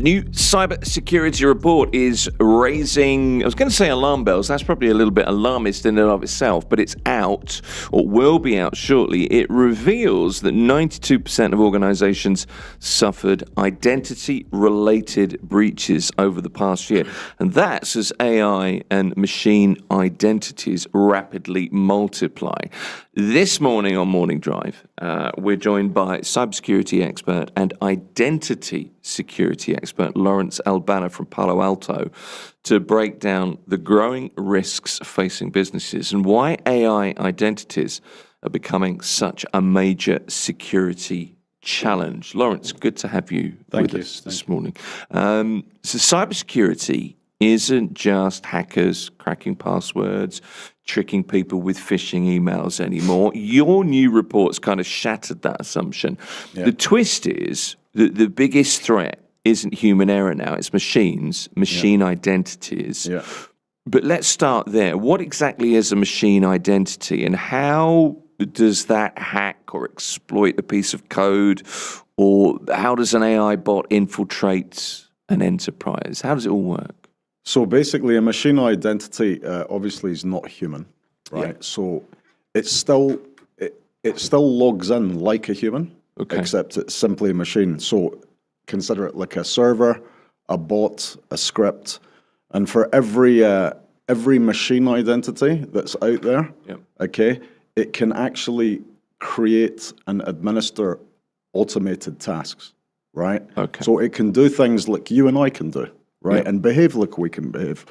A new cybersecurity report is raising, I was going to say alarm bells, that's probably a little bit alarmist in and of itself, but it's out, or will be out shortly. It reveals that 92% of organizations suffered identity-related breaches over the past year. And that's as AI and machine identities rapidly multiply. This morning on Morning Drive, we're joined by cybersecurity expert and identity security expert Laurence Elbana from Palo Alto to break down the growing risks facing businesses and why AI identities are becoming such a major security challenge. Laurence, good to have you with us this morning. So cybersecurity isn't just hackers cracking passwords, tricking people with phishing emails anymore. Your new report's kind of shattered that assumption. Yeah. The twist is that the biggest threat isn't human error now, it's machine identities. Yeah. But let's start there. What exactly is a machine identity, and how does that hack or exploit a piece of code, or how does an AI bot infiltrate an enterprise? How does it all work? So basically, a machine identity obviously is not human, right? Yeah. So it still logs in like a human, except it's simply a machine. So consider it like a server, a bot, a script, and for every machine identity that's out there, it can actually create and administer automated tasks, right? Okay. So it can do things like you and I can do. Right, and behave like we can behave.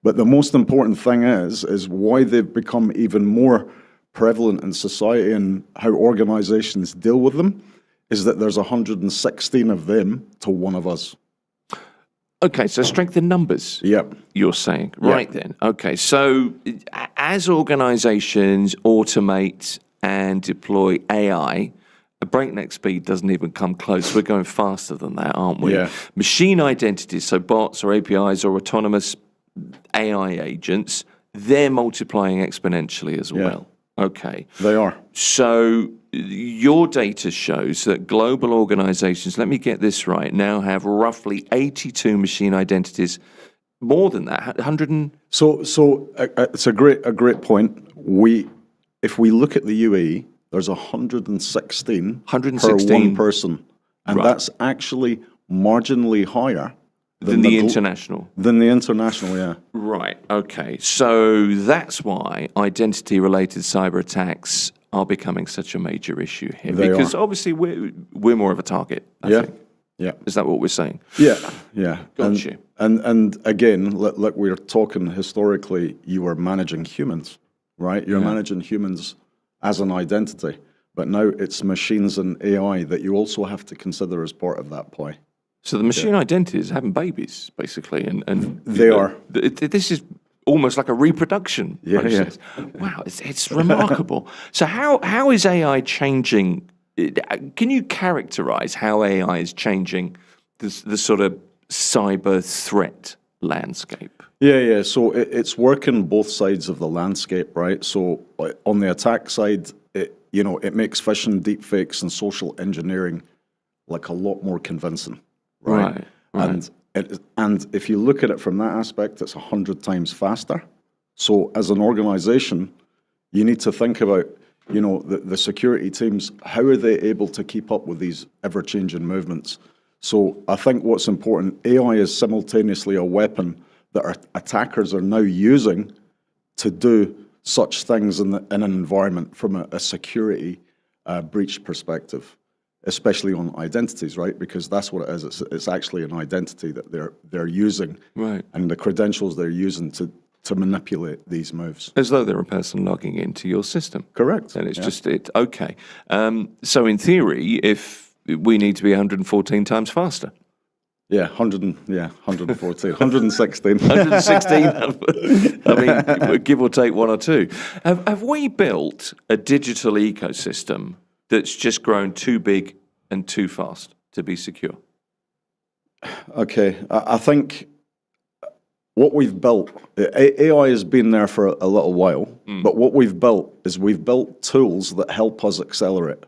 But the most important thing is why they've become even more prevalent in society and how organizations deal with them, is that there's 116 of them to one of us. Okay, so strength in numbers, you're saying. Right then. Okay, so as organizations automate and deploy AI, a breakneck speed doesn't even come close. We're going faster than that, aren't we? Yeah. Machine identities, so bots or APIs or autonomous AI agents, they're multiplying exponentially as well. Okay. They are. So your data shows that global organizations, let me get this right, now have roughly 82 machine identities. More than that, 100 and... So it's a great point. If we look at the UAE, there's 116 per one person, and that's actually marginally higher than the international. Than the international, yeah. Right, okay. So that's why identity-related cyber attacks are becoming such a major issue here. Because obviously we're more of a target, I think. Yeah. Is that what we're saying? Yeah. Got you. And again, look, we're talking historically, you were managing humans, right? You're managing humans as an identity, but now it's machines and AI that you also have to consider as part of that play. So the machine identity is having babies, basically, and they are. This is almost like a reproduction process. Yeah. Wow, it's remarkable. So how is AI changing? Can you characterize how AI is changing the sort of cyber threat landscape? Yeah. So it's working both sides of the landscape, right? So on the attack side, it makes phishing, deepfakes, and social engineering like a lot more convincing, right? And if you look at it from that aspect, it's 100 times faster. So as an organization, you need to think about, the security teams, how are they able to keep up with these ever-changing movements? So I think what's important, AI is simultaneously a weapon that our attackers are now using to do such things in an environment from a security breach perspective, especially on identities, right? Because that's what it is. It's actually an identity that they're using, right? And the credentials they're using to manipulate these moves. As though they're a person logging into your system. Correct. And it's just it. Okay. So in theory, if we need to be 114 times faster. Yeah, 114, 116. 116, I mean, give or take one or two. Have we built a digital ecosystem that's just grown too big and too fast to be secure? Okay, I think what we've built, AI has been there for a little while, but what we've built is we've built tools that help us accelerate.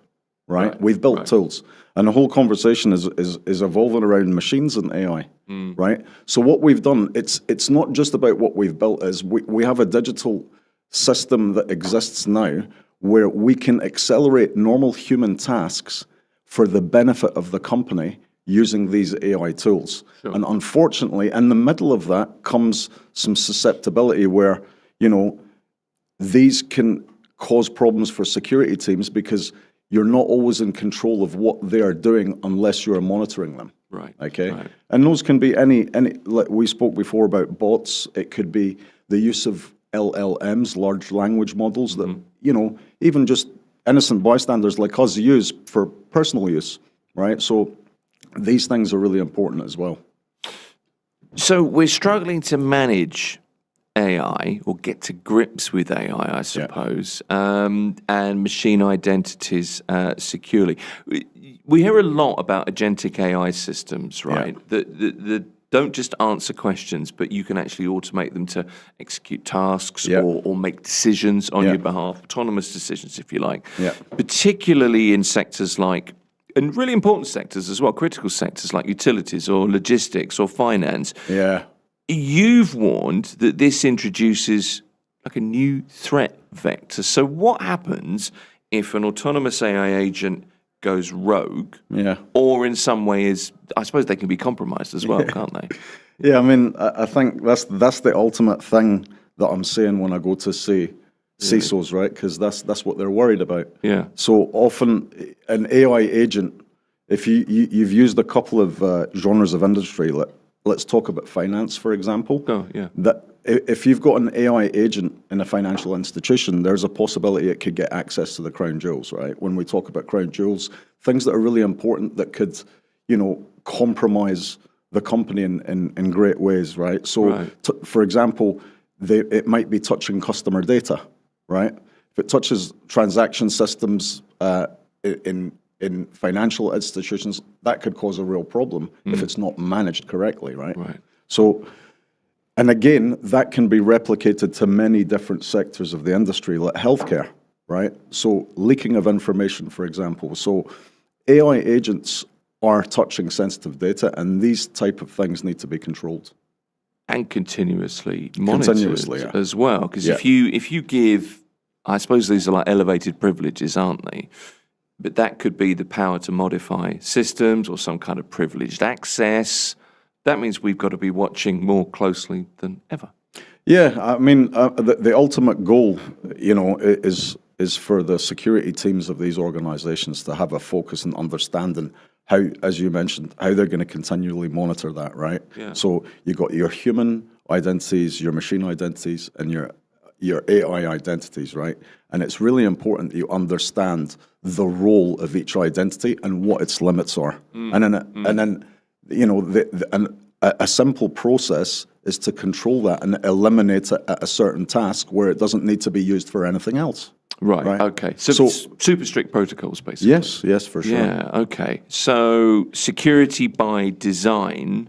right? We've built tools. And the whole conversation is evolving around machines and AI, right? So what we've done, it's not just about what we've built, is we have a digital system that exists now where we can accelerate normal human tasks for the benefit of the company using these AI tools. Sure. And unfortunately, in the middle of that comes some susceptibility where, these can cause problems for security teams because you're not always in control of what they are doing unless you're monitoring them. Right. Okay. Right. And those can be any, like we spoke before about bots. It could be the use of LLMs, large language models that, even just innocent bystanders like us use for personal use, right? So these things are really important as well. So we're struggling to manage AI or get to grips with AI, I suppose, and machine identities securely. We hear a lot about agentic AI systems, right? That don't just answer questions, but you can actually automate them to execute tasks or make decisions on your behalf, autonomous decisions, if you like. Particularly in sectors like, and really important sectors as well, critical sectors like utilities or logistics or finance. You've warned that this introduces like a new threat vector. So what happens if an autonomous AI agent goes rogue, or in some way is, I suppose they can be compromised as well, can't they? Yeah, I mean, I think that's the ultimate thing that I'm saying when I go to see CISOs, right? Because that's what they're worried about. So often an AI agent, if you've used a couple of genres of industry, let's talk about finance, for example. That if you've got an AI agent in a financial institution, there's a possibility it could get access to the crown jewels, right? When we talk about crown jewels, things that are really important that could, compromise the company in great ways, right? So, for example, it might be touching customer data, right? If it touches transaction systems in financial institutions, that could cause a real problem if it's not managed correctly, right? So, and again, that can be replicated to many different sectors of the industry, like healthcare, right? So leaking of information, for example. So AI agents are touching sensitive data, and these type of things need to be controlled. And continuously monitored as well. Because if you give, I suppose these are like elevated privileges, aren't they? But that could be the power to modify systems or some kind of privileged access. That means we've got to be watching more closely than ever. Yeah, I mean, the ultimate goal, is for the security teams of these organizations to have a focus on understanding how, as you mentioned, how they're going to continually monitor that, right? So you got your human identities, your machine identities, and your AI identities, right? And it's really important that you understand the role of each identity and what its limits are. And then a simple process is to control that and eliminate it at a certain task where it doesn't need to be used for anything else. Right. Okay. So super strict protocols, basically. Yes, for sure. Yeah. Okay. So security by design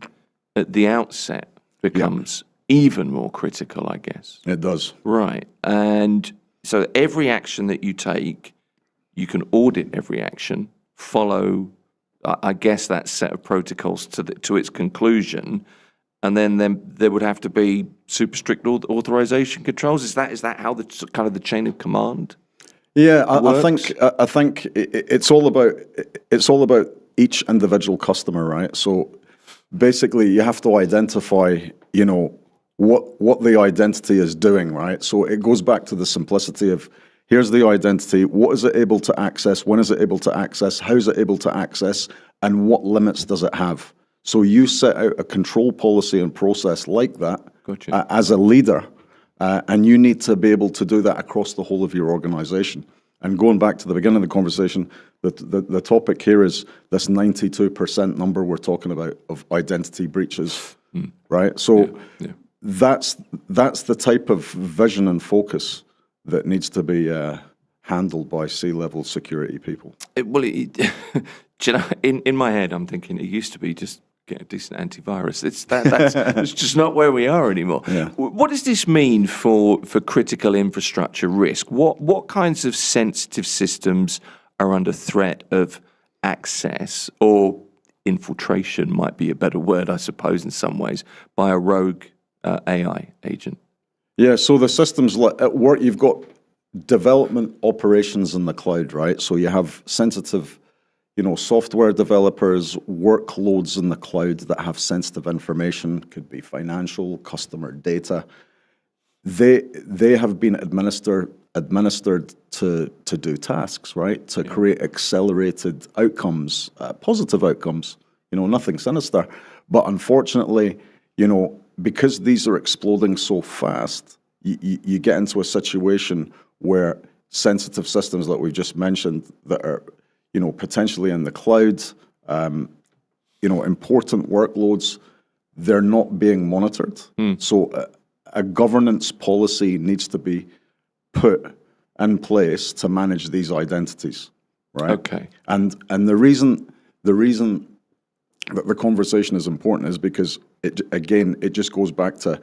at the outset becomes even more critical, I guess. It does. Right. And so every action that you take, you can audit every action, follow, I guess, that set of protocols to its conclusion, and then there would have to be super strict authorization controls. Is that how the kind of the chain of command? Yeah, I think it's all about each individual customer, right? So basically, you have to identify, what the identity is doing, right? So it goes back to the simplicity of, here's the identity, what is it able to access, when is it able to access, how is it able to access, and what limits does it have? So you set out a control policy and process like that as a leader, and you need to be able to do that across the whole of your organization. And going back to the beginning of the conversation, the topic here is this 92% number we're talking about of identity breaches, right? So that's the type of vision and focus that needs to be handled by C-level security people. In my head, I'm thinking it used to be just get a decent antivirus. That's just not where we are anymore. What does this mean for critical infrastructure risk? What kinds of sensitive systems are under threat of access or infiltration, might be a better word, I suppose, in some ways, by a rogue AI agent? Yeah, so the systems at work, you've got development operations in the cloud, right? So you have sensitive, software developers, workloads in the cloud that have sensitive information, could be financial, customer data. They have been administered to do tasks, right? To create accelerated outcomes, positive outcomes, nothing sinister. But unfortunately, because these are exploding so fast, you get into a situation where sensitive systems that we've just mentioned that are, potentially in the cloud, important workloads, they're not being monitored. So a governance policy needs to be put in place to manage these identities, right? Okay. And the reason that the conversation is important is because it just goes back to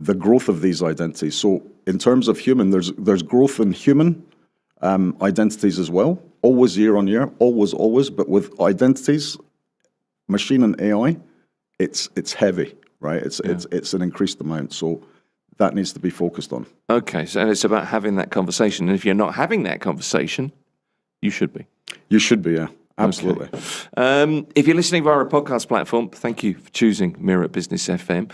the growth of these identities. So in terms of human, there's growth in human identities as well, always year on year, always. But with identities, machine and AI, it's heavy, right? It's an increased amount. So that needs to be focused on. Okay, so and it's about having that conversation. And if you're not having that conversation, you should be. You should be, yeah. Absolutely. Okay. If you're listening via a podcast platform, thank you for choosing Mirror Business FM.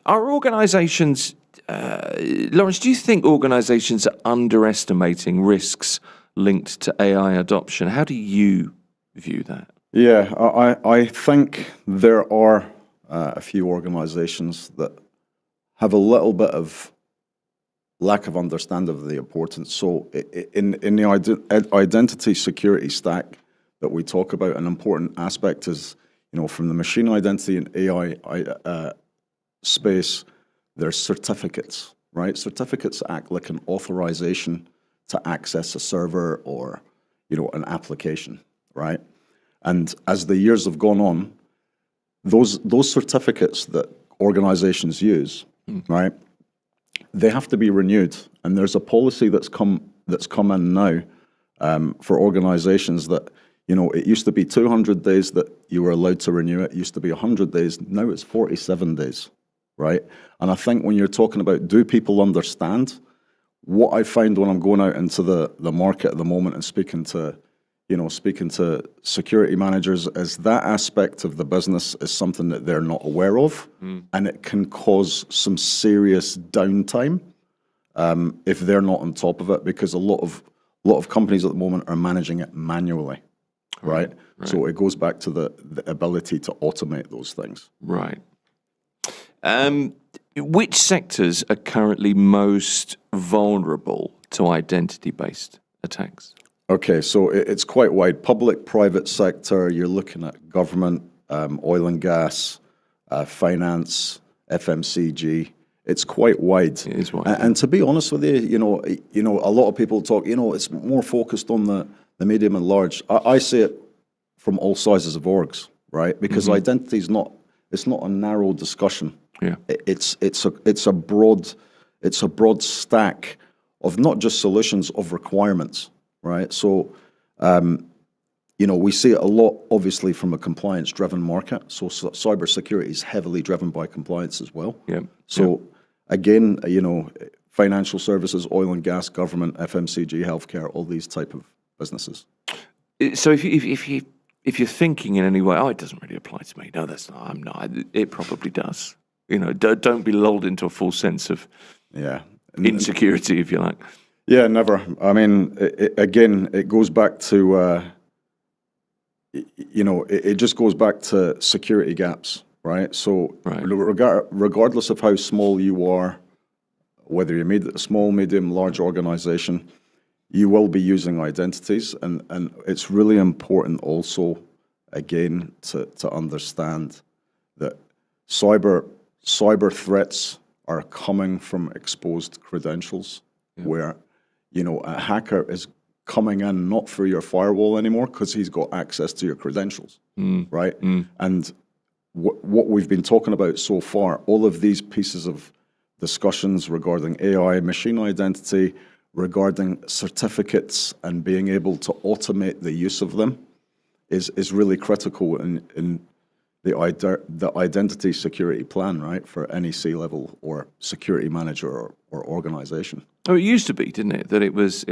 Are organizations, Laurence, do you think organizations are underestimating risks linked to AI adoption? How do you view that? Yeah, I think there are a few organizations that have a little bit of lack of understanding of the importance. So in the identity security stack that we talk about, an important aspect is, from the machine identity and AI space, there's certificates, right? Certificates act like an authorization to access a server or, an application, right? And as the years have gone on, those certificates that organizations use, right, they have to be renewed. And there's a policy that's come in now for organizations that, it used to be 200 days that you were allowed to renew it. It used to be 100 days. Now it's 47 days, right? And I think when you're talking about, do people understand? What I find when I'm going out into the market at the moment and speaking to security managers is that aspect of the business is something that they're not aware of, and it can cause some serious downtime if they're not on top of it, because a lot of companies at the moment are managing it manually, right? So it goes back to the ability to automate those things. Right. Which sectors are currently most vulnerable to identity-based attacks? Okay, so it's quite wide. Public, private sector, you're looking at government, oil and gas, finance, FMCG. It's quite wide. It is wide. And to be honest with you, a lot of people talk, it's more focused on the medium and large. I see it from all sizes of orgs, right? Because identity is not a narrow discussion. Yeah. It's a broad stack of not just solutions, of requirements. Right, so we see it a lot, obviously, from a compliance-driven market. So cybersecurity is heavily driven by compliance as well. Yeah. So again, financial services, oil and gas, government, FMCG, healthcare, all these type of businesses. So if you're thinking in any way, it doesn't really apply to me. No, that's not. I'm not. It probably does. Don't be lulled into a false sense of insecurity, if you like. Yeah, never. I mean, it goes back to, it just goes back to security gaps, right? So regardless of how small you are, whether you're a small, medium, large organization, you will be using identities. And it's really important also, again, to understand that cyber threats are coming from exposed credentials where a hacker is coming in not through your firewall anymore because he's got access to your credentials, right? And what we've been talking about so far, all of these pieces of discussions regarding AI, machine identity, regarding certificates and being able to automate the use of them is really critical in the identity security plan, right, for any C-level or security manager or organization. Oh, it used to be, didn't it? That it was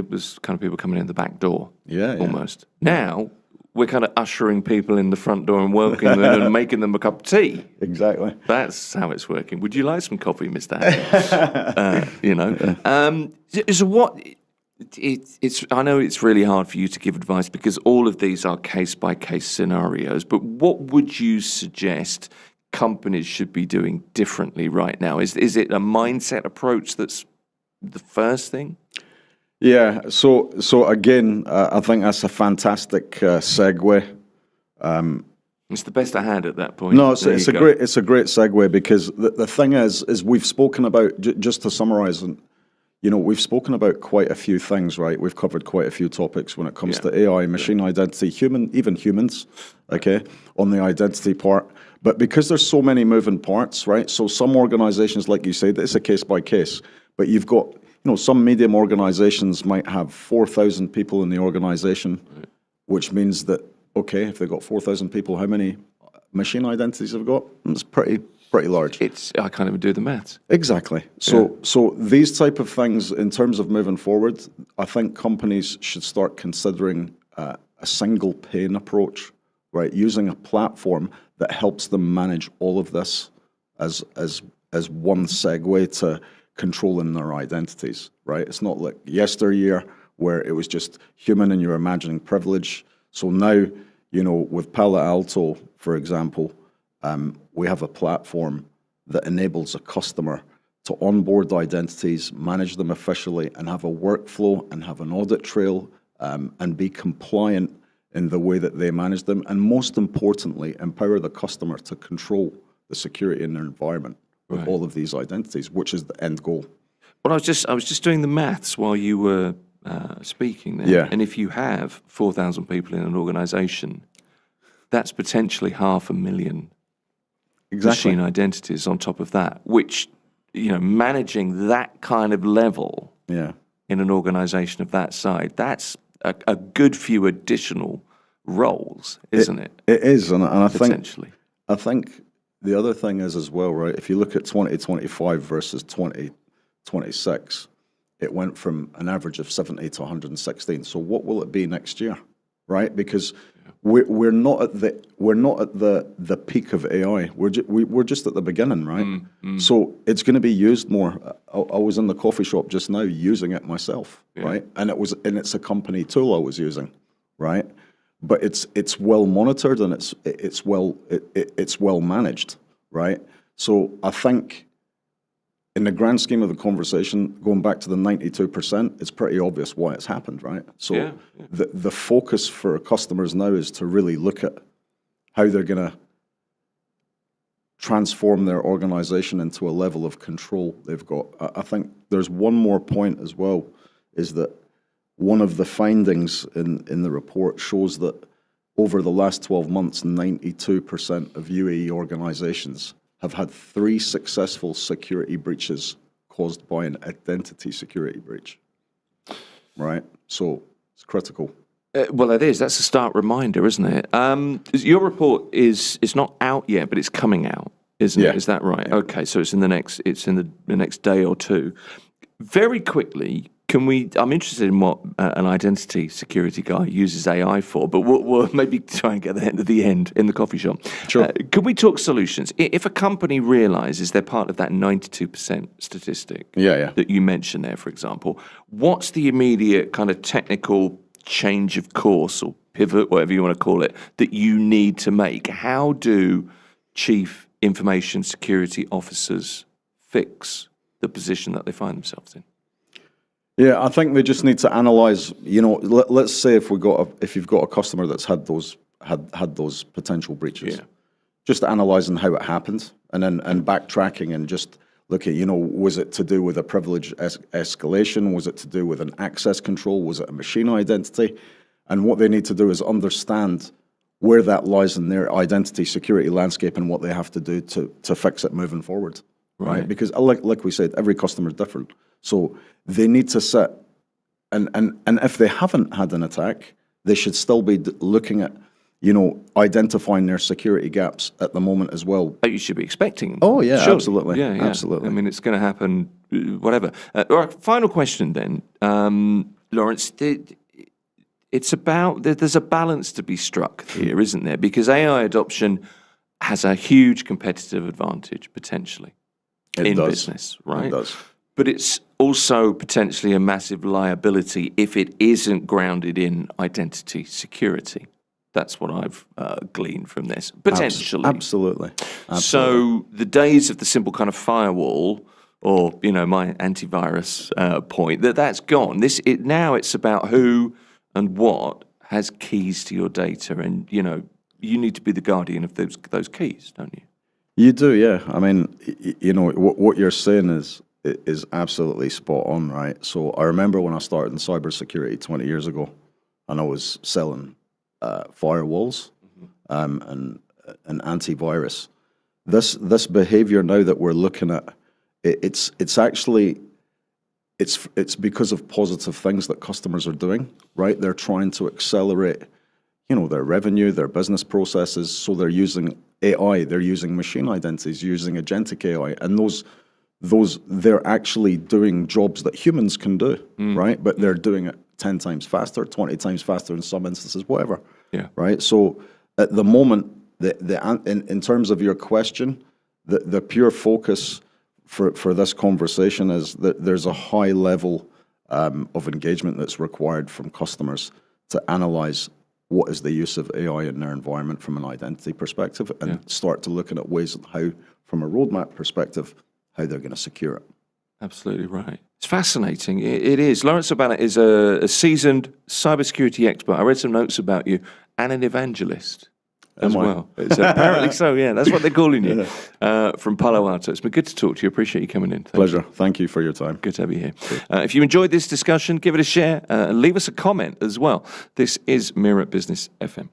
kind of people coming in the back door, almost. Now we're kind of ushering people in the front door and welcoming them and making them a cup of tea. Exactly. That's how it's working. Would you like some coffee, Mr. Hammond? So what? It's. I know it's really hard for you to give advice because all of these are case-by-case scenarios. But what would you suggest companies should be doing differently right now? Is it a mindset approach that's the first thing? Yeah. So again, I think that's a fantastic segue. It's the best I had at that point. No, it's a great segue because the thing is we've spoken about, just to summarize, and we've spoken about quite a few things, right? We've covered quite a few topics when it comes to AI, machine identity, even humans, okay, on the identity part. But because there's so many moving parts, right? So some organizations, like you said, it's a case by case. But you've got, some medium organizations might have 4,000 people in the organization, which means that, okay, if they've got 4,000 people, how many machine identities have got? It's pretty large. I can't even do the maths. Exactly. So these type of things, in terms of moving forward, I think companies should start considering a single pane approach, right? Using a platform that helps them manage all of this as one segue to controlling their identities, right? It's not like yesteryear where it was just human and you're imagining privilege. So now, with Palo Alto, for example, we have a platform that enables a customer to onboard identities, manage them officially, and have a workflow and have an audit trail and be compliant in the way that they manage them. And most importantly, empower the customer to control the security in their environment with all of these identities, which is the end goal. Well, I was just doing the maths while you were speaking there. Yeah. And if you have 4,000 people in an organization, that's potentially 500,000 machine identities on top of that, which, managing that kind of level in an organization of that size, that's a good few additional roles, isn't it? It is, and I think the other thing is as well, right? If you look at 2025 versus 2026, it went from an average of 70 to 116. So what will it be next year, right? Because we're not at the peak of AI. We're just at the beginning, right? So it's going to be used more. I was in the coffee shop just now using it myself, right? And it's a company tool I was using, right? But it's well monitored and it's well managed, right? So I think in the grand scheme of the conversation, going back to the 92%, it's pretty obvious why it's happened, right? So the focus for customers now is to really look at how they're going to transform their organization into a level of control they've got. I think there's one more point as well, is that one of the findings in the report shows that over the last 12 months, 92% of UAE organizations have had 3 successful security breaches caused by an identity security breach, right? So it's critical. Well, it is. That's a stark reminder, isn't it? Your report is not out yet, but it's coming out, isn't it? Is that right? Yeah. Okay, so it's in the next day or two. Very quickly, I'm interested in what an identity security guy uses AI for, but we'll maybe try and get that at the end in the coffee shop. Sure. Can we talk solutions? If a company realizes they're part of that 92% statistic that you mentioned there, for example, what's the immediate kind of technical change of course or pivot, whatever you want to call it, that you need to make? How do chief information security officers fix the position that they find themselves in? Yeah, I think they just need to analyze. Let's say if you've got a customer that's had those potential breaches, just analyzing how it happened, and backtracking and just look at, was it to do with a privilege escalation? Was it to do with an access control? Was it a machine identity? And what they need to do is understand where that lies in their identity security landscape and what they have to do to fix it moving forward, right? Because like we said, every customer is different. So they need to set and if they haven't had an attack, they should still be looking at, identifying their security gaps at the moment as well. That you should be expecting. Oh yeah, Surely. absolutely, Yeah, absolutely. I mean, it's going to happen. Whatever. All right. Final question then, Laurence. It's about there's a balance to be struck here, isn't there? Because AI adoption has a huge competitive advantage potentially in business, right? It does. But it's also potentially a massive liability if it isn't grounded in identity security. That's what I've gleaned from this. Potentially. Absolutely. So the days of the simple kind of firewall or, my antivirus point, that's gone. Now it's about who and what has keys to your data. And, you need to be the guardian of those keys, don't you? You do, yeah. I mean, what you're saying is absolutely spot on, right? So I remember when I started in cybersecurity 20 years ago, and I was selling firewalls and antivirus. This behavior now that we're looking at, it's because of positive things that customers are doing, right? They're trying to accelerate, their revenue, their business processes. So they're using AI, they're using machine identities, using agentic AI, and those they're actually doing jobs that humans can do, right? But they're doing it 10 times faster, 20 times faster in some instances, whatever. Yeah. Right. So at the moment, in terms of your question, the pure focus for this conversation is that there's a high level of engagement that's required from customers to analyze what is the use of AI in their environment from an identity perspective, and start to looking at ways of how, from a roadmap perspective, how they're going to secure it. Absolutely right. It's fascinating. It is. Laurence Elbana is a seasoned cybersecurity expert. I read some notes about you, and an evangelist as well. It's apparently so, yeah. That's what they're calling you from Palo Alto. It's been good to talk to you. Appreciate you coming in. Pleasure. Thank you for your time. Good to have you here. If you enjoyed this discussion, give it a share and leave us a comment as well. This is Mirror Business FM.